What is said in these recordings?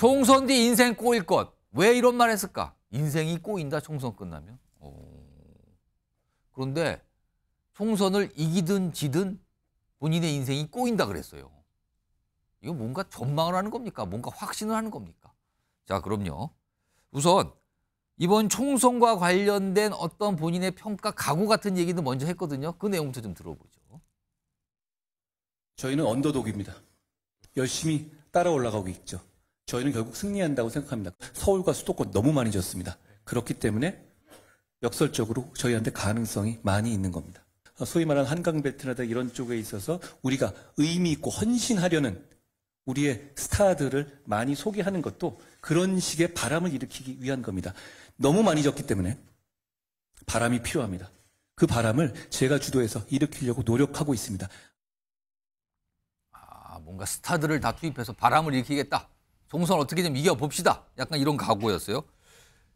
총선 뒤 인생 꼬일 것. 왜 이런 말 했을까? 인생이 꼬인다, 총선 끝나면. 그런데 총선을 이기든 지든 본인의 인생이 꼬인다 그랬어요. 이거 뭔가 전망을 하는 겁니까? 뭔가 확신을 하는 겁니까? 자, 그럼요. 우선 이번 총선과 관련된 어떤 본인의 평가, 각오 같은 얘기도 먼저 했거든요. 그 내용부터 좀 들어보죠. 저희는 언더독입니다. 열심히 따라 올라가고 있죠. 저희는 결국 승리한다고 생각합니다. 서울과 수도권 너무 많이 졌습니다. 그렇기 때문에 역설적으로 저희한테 가능성이 많이 있는 겁니다. 소위 말하는 한강벨트나 이런 쪽에 있어서 우리가 의미 있고 헌신하려는 우리의 스타들을 많이 소개하는 것도 그런 식의 바람을 일으키기 위한 겁니다. 너무 많이 졌기 때문에 바람이 필요합니다. 그 바람을 제가 주도해서 일으키려고 노력하고 있습니다. 뭔가 스타들을 다 투입해서 바람을 일으키겠다. 총선 어떻게 좀 이겨봅시다. 약간 이런 각오였어요.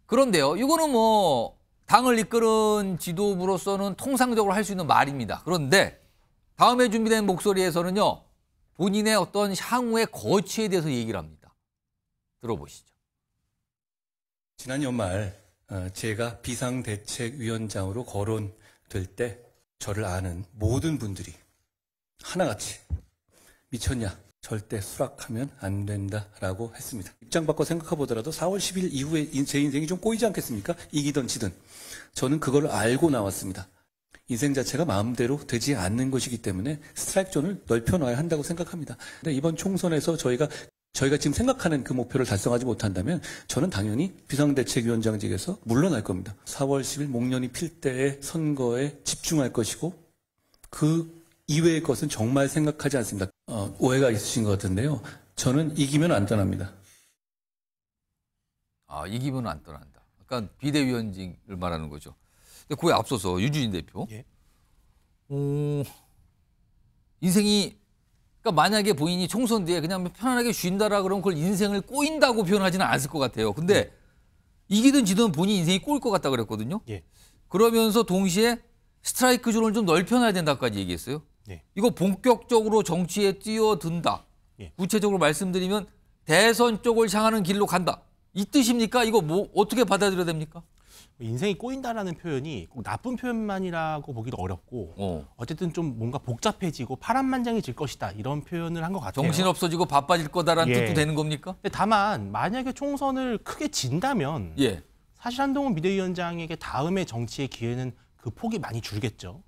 그런데요, 이거는 뭐 당을 이끄는 지도부로서는 통상적으로 할 수 있는 말입니다. 그런데 다음에 준비된 목소리에서는요, 본인의 어떤 향후의 거취에 대해서 얘기를 합니다. 들어보시죠. 지난 연말 제가 비상대책위원장으로 거론될 때 저를 아는 모든 분들이 하나같이 미쳤냐, 절대 수락하면 안 된다라고 했습니다. 입장 바꿔 생각해 보더라도 4월 10일 이후에 제 인생이 좀 꼬이지 않겠습니까? 이기든 지든. 저는 그걸 알고 나왔습니다. 인생 자체가 마음대로 되지 않는 것이기 때문에 스트라이크 존을 넓혀놔야 한다고 생각합니다. 근데 이번 총선에서 저희가 지금 생각하는 그 목표를 달성하지 못한다면 저는 당연히 비상대책위원장직에서 물러날 겁니다. 4월 10일 목련이 필 때의 선거에 집중할 것이고 그 이외의 것은 정말 생각하지 않습니다. 오해가 있으신 것 같은데요. 저는 이기면 안 떠납니다. 이기면 안 떠난다. 그러니까 비대위원직을 말하는 거죠. 근데 그에 앞서서 유주진 대표. 예. 인생이, 그러니까 만약에 본인이 총선 뒤에 그냥 편안하게 쉰다라 그러면 그걸 인생을 꼬인다고 표현하지는 않았을 것 같아요. 근데 이기든 지든 본인 인생이 꼬일 것 같다 그랬거든요. 예. 그러면서 동시에 스트라이크 존을 좀 넓혀놔야 된다까지 얘기했어요. 네. 이거 본격적으로 정치에 뛰어든다. 예. 구체적으로 말씀드리면 대선 쪽을 향하는 길로 간다. 이 뜻입니까? 이거 뭐 어떻게 받아들여야 됩니까? 인생이 꼬인다라는 표현이 꼭 나쁜 표현만이라고 보기도 어렵고 어쨌든 좀 뭔가 복잡해지고 파란만장해질 것이다 이런 표현을 한 것 같아요. 정신없어지고 바빠질 거다라는 뜻도 되는 겁니까? 근데 다만 만약에 총선을 크게 진다면 사실 한동훈 비대위원장에게 다음의 정치의 기회는 그 폭이 많이 줄겠죠.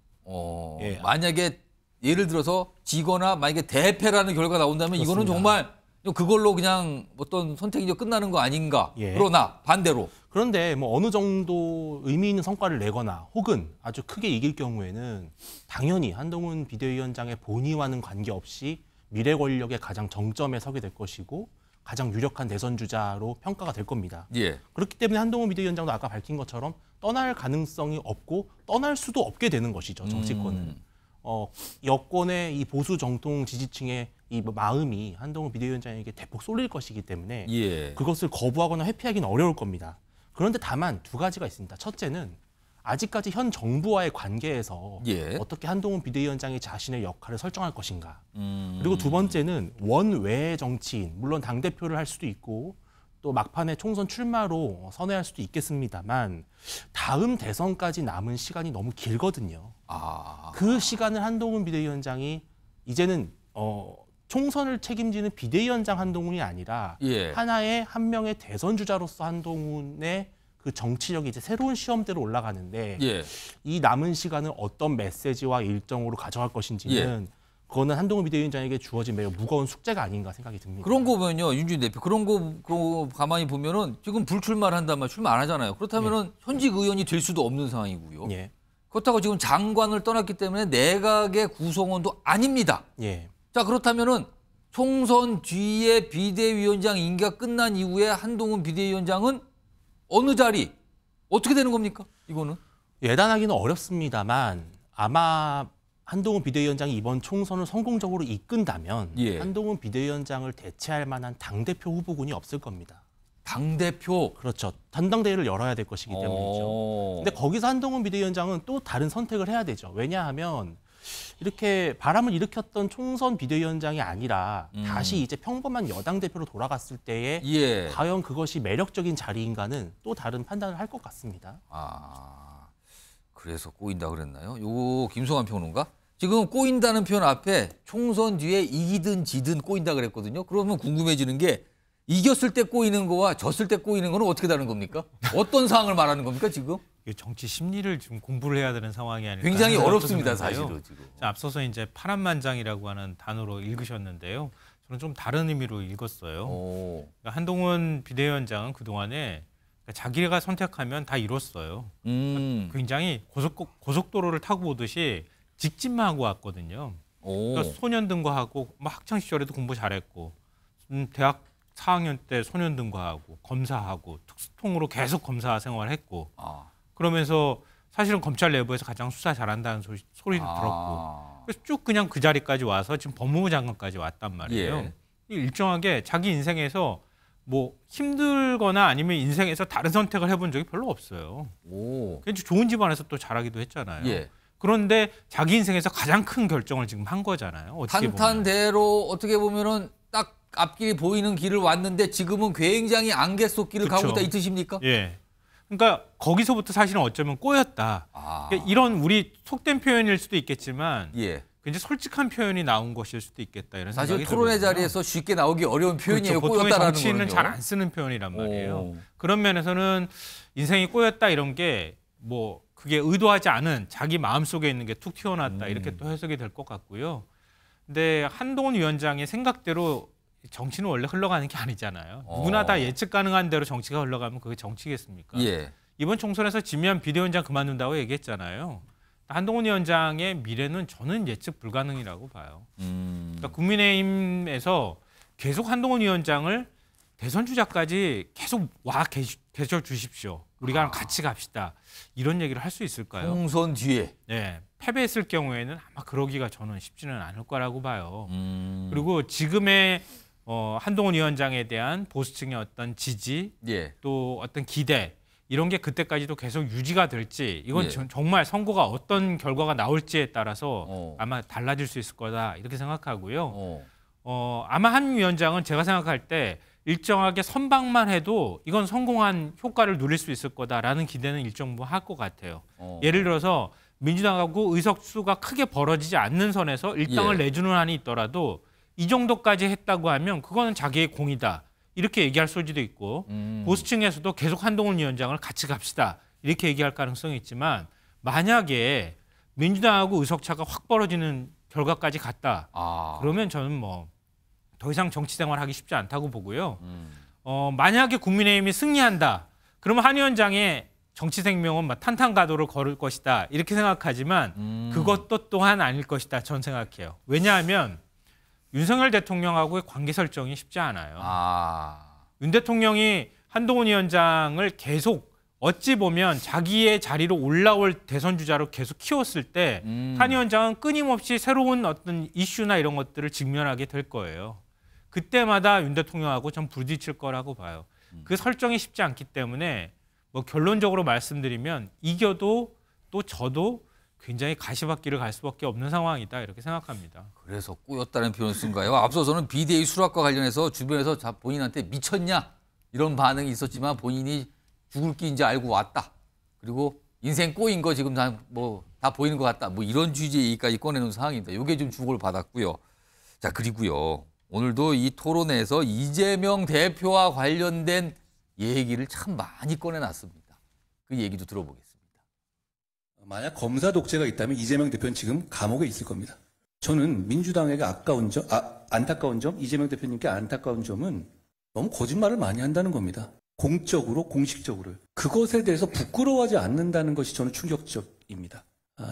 만약에 예를 들어서 지거나 만약에 대패라는 결과가 나온다면 그렇습니다. 이거는 정말 그걸로 그냥 어떤 선택이 끝나는 거 아닌가. 그러나 반대로. 그런데 뭐 어느 정도 의미 있는 성과를 내거나 혹은 아주 크게 이길 경우에는 당연히 한동훈 비대위원장의 본의와는 관계없이 미래 권력의 가장 정점에 서게 될 것이고 가장 유력한 대선 주자로 평가가 될 겁니다. 그렇기 때문에 한동훈 비대위원장도 아까 밝힌 것처럼 떠날 가능성이 없고 떠날 수도 없게 되는 것이죠. 정치권은. 여권의 이 보수 정통 지지층의 이 마음이 한동훈 비대위원장에게 대폭 쏠릴 것이기 때문에 그것을 거부하거나 회피하기는 어려울 겁니다. 그런데 다만 두 가지가 있습니다. 첫째는 아직까지 현 정부와의 관계에서 어떻게 한동훈 비대위원장이 자신의 역할을 설정할 것인가. 그리고 두 번째는 원외 정치인, 물론 당대표를 할 수도 있고 또 막판에 총선 출마로 선회할 수도 있겠습니다만 다음 대선까지 남은 시간이 너무 길거든요. 그 시간을 한동훈 비대위원장이 이제는 총선을 책임지는 비대위원장 한동훈이 아니라 하나의 한 명의 대선 주자로서 한동훈의 그 정치력이 이제 새로운 시험대로 올라가는데 이 남은 시간을 어떤 메시지와 일정으로 가져갈 것인지는 그거는 한동훈 비대위원장에게 주어진 매우 무거운 숙제가 아닌가 생각이 듭니다. 그런 거 보면요, 윤주인 대표. 그런 거 가만히 보면은 지금 불출마를 한단 말 출마 안 하잖아요. 그렇다면은 현직 의원이 될 수도 없는 상황이고요. 그렇다고 지금 장관을 떠났기 때문에 내각의 구성원도 아닙니다. 자, 그렇다면은 총선 뒤에 비대위원장 임기가 끝난 이후에 한동훈 비대위원장은 어느 자리, 어떻게 되는 겁니까? 이거는? 예단하기는 어렵습니다만 아마 한동훈 비대위원장이 이번 총선을 성공적으로 이끈다면 한동훈 비대위원장을 대체할 만한 당대표 후보군이 없을 겁니다. 당대표? 그렇죠. 전당대회를 열어야 될 것이기 때문이죠. 근데 거기서 한동훈 비대위원장은 또 다른 선택을 해야 되죠. 왜냐하면 이렇게 바람을 일으켰던 총선 비대위원장이 아니라 다시 이제 평범한 여당 대표로 돌아갔을 때에 예. 과연 그것이 매력적인 자리인가는 또 다른 판단을 할 것 같습니다. 아, 그래서 꼬인다 그랬나요? 요거 김성환 평론가? 지금 꼬인다는 표현 앞에 총선 뒤에 이기든 지든 꼬인다 그랬거든요. 그러면 궁금해지는 게 이겼을 때 꼬이는 거와 졌을 때 꼬이는 거는 어떻게 다른 겁니까? 어떤 상황을 말하는 겁니까 지금? 정치 심리를 지금 공부를 해야 되는 상황이 아닐까. 굉장히 생각도 어렵습니다, 드는데요. 사실은 지금. 자, 앞서서 이제 파란만장이라고 하는 단어로 읽으셨는데요. 저는 좀 다른 의미로 읽었어요. 그러니까 한동훈 비대위원장은 그동안에 자기가 선택하면 다 이뤘어요. 굉장히 고속도로를 타고 오듯이 직진만 하고 왔거든요. 그러니까 소년등과하고 학창 시절에도 공부 잘했고 대학 4학년 때 소년등과하고 검사하고 특수통으로 계속 검사 생활했고 그러면서 사실은 검찰 내부에서 가장 수사 잘한다는 소리도 들었고 그래서 쭉 그냥 그 자리까지 와서 지금 법무부 장관까지 왔단 말이에요. 예. 일정하게 자기 인생에서 뭐 힘들거나 아니면 인생에서 다른 선택을 해본 적이 별로 없어요. 굉장히 좋은 집안에서 또 자라기도 했잖아요. 예. 그런데 자기 인생에서 가장 큰 결정을 지금 한 거잖아요. 어떻게 탄탄대로 어떻게 보면은 딱 앞길이 보이는 길을 왔는데 지금은 굉장히 안개 속 길을 가고 있다 이 뜻입니까? 예. 그러니까 거기서부터 사실은 어쩌면 꼬였다. 그러니까 이런 우리 속된 표현일 수도 있겠지만 예. 굉장히 솔직한 표현이 나온 것일 수도 있겠다 이런 생각이 사실 토론회 들거든요. 자리에서 쉽게 나오기 어려운 표현이에요. 그렇죠. 보통의 꼬였다라는 정치인은 거는요. 잘 안 쓰는 표현이란 말이에요. 그런 면에서는 인생이 꼬였다 이런 게 뭐 그게 의도하지 않은 자기 마음속에 있는 게 툭 튀어나왔다 이렇게 또 해석이 될 것 같고요. 근데 한동훈 위원장의 생각대로 정치는 원래 흘러가는 게 아니잖아요. 누구나 다 예측 가능한 대로 정치가 흘러가면 그게 정치겠습니까? 예. 이번 총선에서 지면 비대위원장 그만둔다고 얘기했잖아요. 한동훈 위원장의 미래는 저는 예측 불가능이라고 봐요. 그러니까 국민의힘에서 계속 한동훈 위원장을 대선 주자까지 계속 와 계셔 주십시오. 우리가 같이 갑시다. 이런 얘기를 할 수 있을까요? 총선 뒤에. 네, 패배했을 경우에는 아마 그러기가 저는 쉽지는 않을 거라고 봐요. 그리고 지금의 한동훈 위원장에 대한 보수층의 어떤 지지, 예. 또 어떤 기대 이런 게 그때까지도 계속 유지가 될지 이건 예. 정말 선거가 어떤 결과가 나올지에 따라서 아마 달라질 수 있을 거다 이렇게 생각하고요. 아마 한 위원장은 제가 생각할 때 일정하게 선방만 해도 이건 성공한 효과를 누릴 수 있을 거다라는 기대는 일정 부분 할 것 같아요. 예를 들어서 민주당하고 의석수가 크게 벌어지지 않는 선에서 일당을 예. 내주는 한이 있더라도 이 정도까지 했다고 하면 그거는 자기의 공이다. 이렇게 얘기할 소지도 있고 보수층에서도 계속 한동훈 위원장을 같이 갑시다. 이렇게 얘기할 가능성이 있지만 만약에 민주당하고 의석차가 확 벌어지는 결과까지 갔다. 그러면 저는 뭐 더 이상 정치 생활하기 쉽지 않다고 보고요. 만약에 국민의힘이 승리한다. 그러면 한 위원장의 정치 생명은 막 탄탄가도를 걸을 것이다. 이렇게 생각하지만 그것도 또한 아닐 것이다. 전 생각해요. 왜냐하면 윤석열 대통령하고의 관계 설정이 쉽지 않아요. 윤 대통령이 한동훈 위원장을 계속 어찌 보면 자기의 자리로 올라올 대선 주자로 계속 키웠을 때 한 위원장은 끊임없이 새로운 어떤 이슈나 이런 것들을 직면하게 될 거예요. 그때마다 윤 대통령하고 좀 부딪힐 거라고 봐요. 그 설정이 쉽지 않기 때문에 뭐 결론적으로 말씀드리면 이겨도 또 져도 굉장히 가시밭길을 갈 수밖에 없는 상황이다 이렇게 생각합니다. 그래서 꼬였다는 표현을 쓴가요? 앞서서는 비대위 수락과 관련해서 주변에서 본인한테 미쳤냐 이런 반응이 있었지만 본인이 죽을 끼인지 알고 왔다. 그리고 인생 꼬인 거 지금 다 보이는 것 같다. 뭐 이런 취지의 얘기까지 꺼내놓은 상황입니다. 이게 좀 주목을 받았고요. 자, 그리고요. 오늘도 이 토론회에서 이재명 대표와 관련된 얘기를 참 많이 꺼내놨습니다. 그 얘기도 들어보겠습니다. 만약 검사 독재가 있다면 이재명 대표는 지금 감옥에 있을 겁니다. 저는 민주당에게 안타까운 점, 이재명 대표님께 안타까운 점은 너무 거짓말을 많이 한다는 겁니다. 공적으로, 공식적으로. 그것에 대해서 부끄러워하지 않는다는 것이 저는 충격적입니다.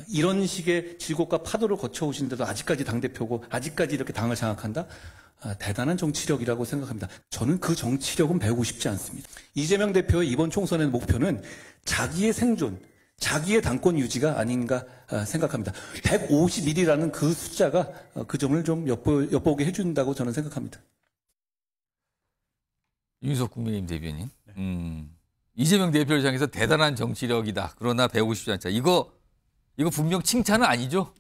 이런 식의 질곡과 파도를 거쳐오신데도 아직까지 당대표고 아직까지 이렇게 당을 장악한다? 대단한 정치력이라고 생각합니다. 저는 그 정치력은 배우고 싶지 않습니다. 이재명 대표의 이번 총선의 목표는 자기의 생존, 자기의 당권 유지가 아닌가 생각합니다. 151이라는 그 숫자가 그 점을 좀 엿보게 해준다고 저는 생각합니다. 윤석 국민의힘 대변인. 이재명 대표를 향해서 대단한 정치력이다. 그러나 배우고 싶지 않다. 이거 분명 칭찬은 아니죠?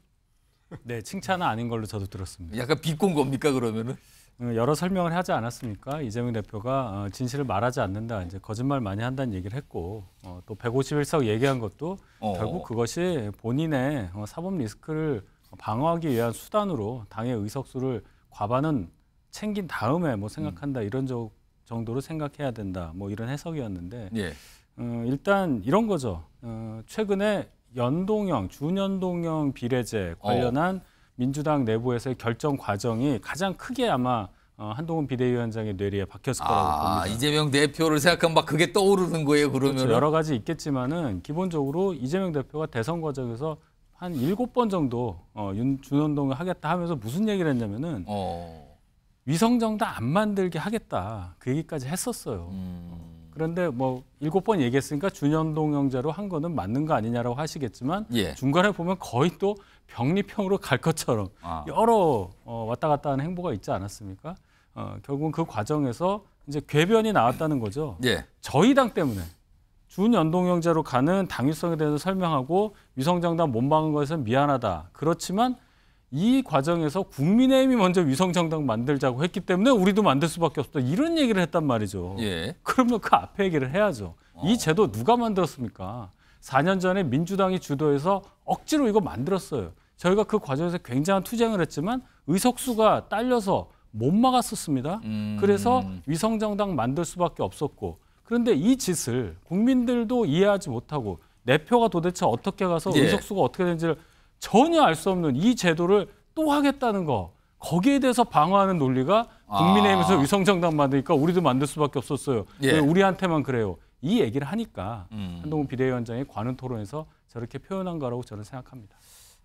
네, 칭찬은 아닌 걸로 저도 들었습니다. 약간 비꼰 겁니까 그러면은? 여러 설명을 하지 않았습니까? 이재명 대표가 진실을 말하지 않는다, 이제 거짓말 많이 한다는 얘기를 했고 또 151석 얘기한 것도 결국 그것이 본인의 사법 리스크를 방어하기 위한 수단으로 당의 의석수를 과반은 챙긴 다음에 뭐 생각한다 이런 정도로 생각해야 된다 뭐 이런 해석이었는데 예. 일단 이런 거죠. 최근에 연동형, 준연동형 비례제 관련한 민주당 내부에서의 결정 과정이 가장 크게 아마 한동훈 비대위원장의 뇌리에 박혔을 거라고 봅니다. 이재명 대표를 생각하면 막 그게 떠오르는 거예요, 그러면? 그렇죠. 여러 가지 있겠지만은 기본적으로 이재명 대표가 대선 과정에서 한 7번 정도 준연동을 하겠다 하면서 무슨 얘기를 했냐면은 위성정당 안 만들게 하겠다. 그 얘기까지 했었어요. 그런데 뭐 7번 얘기했으니까 준연동형제로 한 거는 맞는 거 아니냐라고 하시겠지만 예. 중간에 보면 거의 또 병리평으로 갈 것처럼 여러 왔다 갔다 하는 행보가 있지 않았습니까? 결국은 그 과정에서 이제 궤변이 나왔다는 거죠. 예. 저희 당 때문에 준연동형제로 가는 당위성에 대해서 설명하고 위성정당 못 막은 것은 미안하다. 그렇지만 이 과정에서 국민의힘이 먼저 위성정당 만들자고 했기 때문에 우리도 만들 수밖에 없다. 이런 얘기를 했단 말이죠. 예. 그러면 그 앞에 얘기를 해야죠. 이 제도 누가 만들었습니까? 4년 전에 민주당이 주도해서 억지로 이거 만들었어요. 저희가 그 과정에서 굉장한 투쟁을 했지만 의석수가 딸려서 못 막았었습니다. 그래서 위성정당 만들 수밖에 없었고 그런데 이 짓을 국민들도 이해하지 못하고 내 표가 도대체 어떻게 가서 예. 의석수가 어떻게 되는지를 전혀 알 수 없는 이 제도를 또 하겠다는 거. 거기에 대해서 방어하는 논리가 국민의힘에서 위성정당 만드니까 우리도 만들 수밖에 없었어요. 예. 왜 우리한테만 그래요. 이 얘기를 하니까 한동훈 비대위원장이 관훈 토론에서 저렇게 표현한 거라고 저는 생각합니다.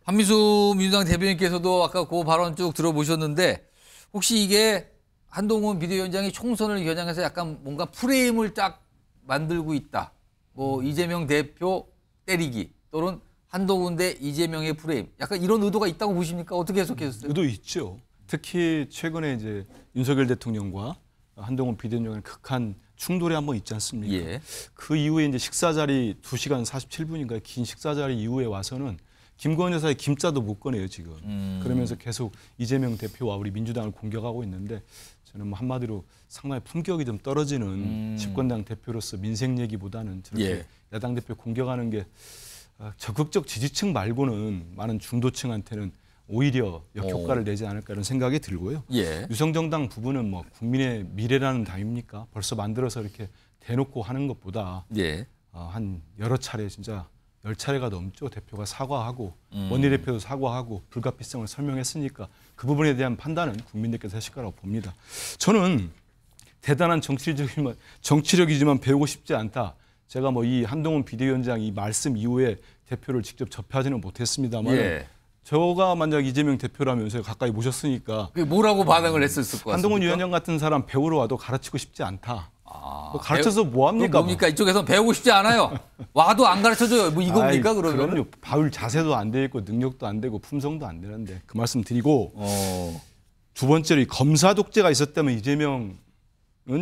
한민수 민주당 대변인께서도 아까 그 발언 쭉 들어보셨는데 혹시 이게 한동훈 비대위원장이 총선을 겨냥해서 약간 뭔가 프레임을 딱 만들고 있다. 뭐 이재명 대표 때리기 또는 한동훈 대 이재명의 프레임. 약간 이런 의도가 있다고 보십니까? 어떻게 해석하셨어요? 의도 있죠. 특히 최근에 이제 윤석열 대통령과 한동훈 비대위원장의 극한 충돌이 한번 있지 않습니까? 예. 그 이후에 이제 식사 자리 2시간 47분인가 긴 식사 자리 이후에 와서는 김건희 여사의 김자도 못 꺼내요 지금. 그러면서 계속 이재명 대표와 우리 민주당을 공격하고 있는데 저는 뭐 한마디로 상당히 품격이 좀 떨어지는 집권당 대표로서 민생 얘기보다는 저렇게 예. 야당 대표 공격하는 게 적극적 지지층 말고는 많은 중도층한테는 오히려 역효과를 내지 않을까 이런 생각이 들고요. 예. 위성정당 부분은 뭐 국민의 미래라는 당입니까? 벌써 만들어서 이렇게 대놓고 하는 것보다 예. 한 여러 차례 진짜 10차례가 넘죠. 대표가 사과하고 원내대표도 사과하고 불가피성을 설명했으니까 그 부분에 대한 판단은 국민들께서 하실 거라고 봅니다. 저는 대단한 정치력이지만 배우고 싶지 않다. 제가 뭐 이 한동훈 비대위원장 이 말씀 이후에 대표를 직접 접하지는 못했습니다만 예. 저가 만약 이재명 대표라면서 가까이 모셨으니까 그게 뭐라고 반응을 했었을 것 같습니까? 한동훈 위원장 같은 사람 배우러 와도 가르치고 싶지 않다. 뭐 가르쳐서 뭐 합니까? 뭡니까? 이쪽에서 배우고 싶지 않아요. 와도 안 가르쳐줘요. 뭐 이겁니까? 그러면? 그럼요. 바울 자세도 안 돼 있고 능력도 안 되고 품성도 안 되는데 그 말씀 드리고 두 번째로 이 검사 독재가 있었다면 이재명은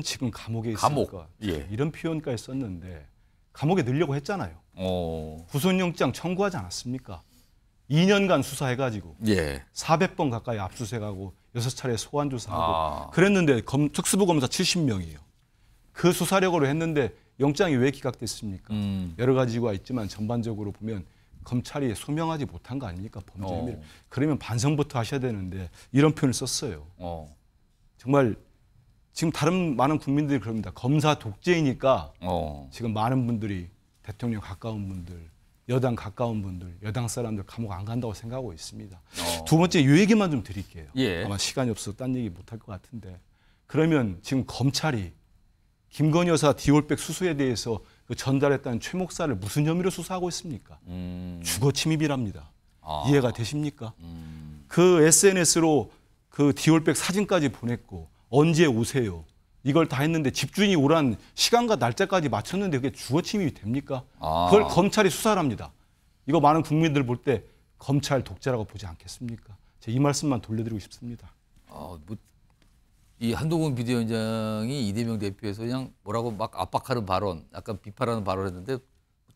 지금 감옥에 있을 것. 예. 이런 표현까지 썼는데 감옥에 넣으려고 했잖아요. 구속영장 청구하지 않았습니까? 2년간 수사해가지고 예. 400번 가까이 압수수색하고 6차례 소환조사하고 그랬는데 특수부 검사 70명이에요. 그 수사력으로 했는데 영장이 왜 기각됐습니까? 여러 가지 이유가 있지만 전반적으로 보면 검찰이 소명하지 못한 거 아닙니까? 범죄 혐의를. 그러면 반성부터 하셔야 되는데 이런 표현을 썼어요. 정말 지금 다른 많은 국민들이 그럽니다. 검사 독재이니까 지금 많은 분들이 대통령 가까운 분들, 여당 가까운 분들, 여당 사람들 감옥 안 간다고 생각하고 있습니다. 두 번째 이 얘기만 좀 드릴게요. 예. 아마 시간이 없어서 딴 얘기 못할 것 같은데 그러면 지금 검찰이 김건희 여사 디올백 수수에 대해서 그 전달했다는 최 목사를 무슨 혐의로 수사하고 있습니까? 주거 침입이랍니다. 이해가 되십니까? 그 SNS로 그 디올백 사진까지 보냈고 언제 오세요? 이걸 다 했는데 집주인이 오란 시간과 날짜까지 맞췄는데 그게 주거 침입이 됩니까? 그걸 검찰이 수사를 합니다. 이거 많은 국민들 볼 때 검찰 독재라고 보지 않겠습니까? 제가 이 말씀만 돌려드리고 싶습니다. 이 한동훈 비대위원장이 이재명 대표에서 그냥 뭐라고 막 압박하는 발언, 약간 비판하는 발언을 했는데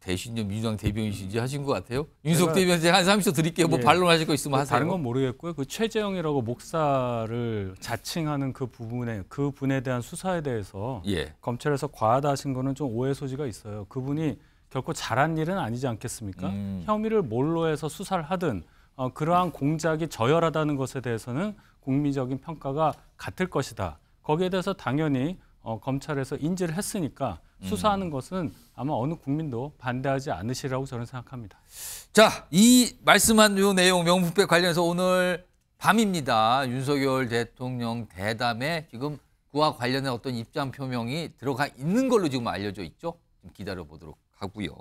대신요 민주당 대변인이신지 하신 것 같아요. 윤석 대변인 제가 한 30초 드릴게요. 뭐 반론하실 거 있으면 하세요. 다른 건 모르겠고요. 그 최재형이라고 목사를 자칭하는 그 분에 대한 수사에 대해서 검찰에서 과하다 하신 거는 좀 오해 소지가 있어요. 그분이 결코 잘한 일은 아니지 않겠습니까? 혐의를 뭘로 해서 수사를 하든 그러한 공작이 저열하다는 것에 대해서는 국민적인 평가가 같을 것이다. 거기에 대해서 당연히 검찰에서 인지를 했으니까 수사하는 것은 아마 어느 국민도 반대하지 않으시라고 저는 생각합니다. 자, 이 말씀한 요 내용 명품백 관련해서 오늘 밤입니다. 윤석열 대통령 대담에 지금 그와 관련된 어떤 입장 표명이 들어가 있는 걸로 지금 알려져 있죠. 좀 기다려 보도록 하고요.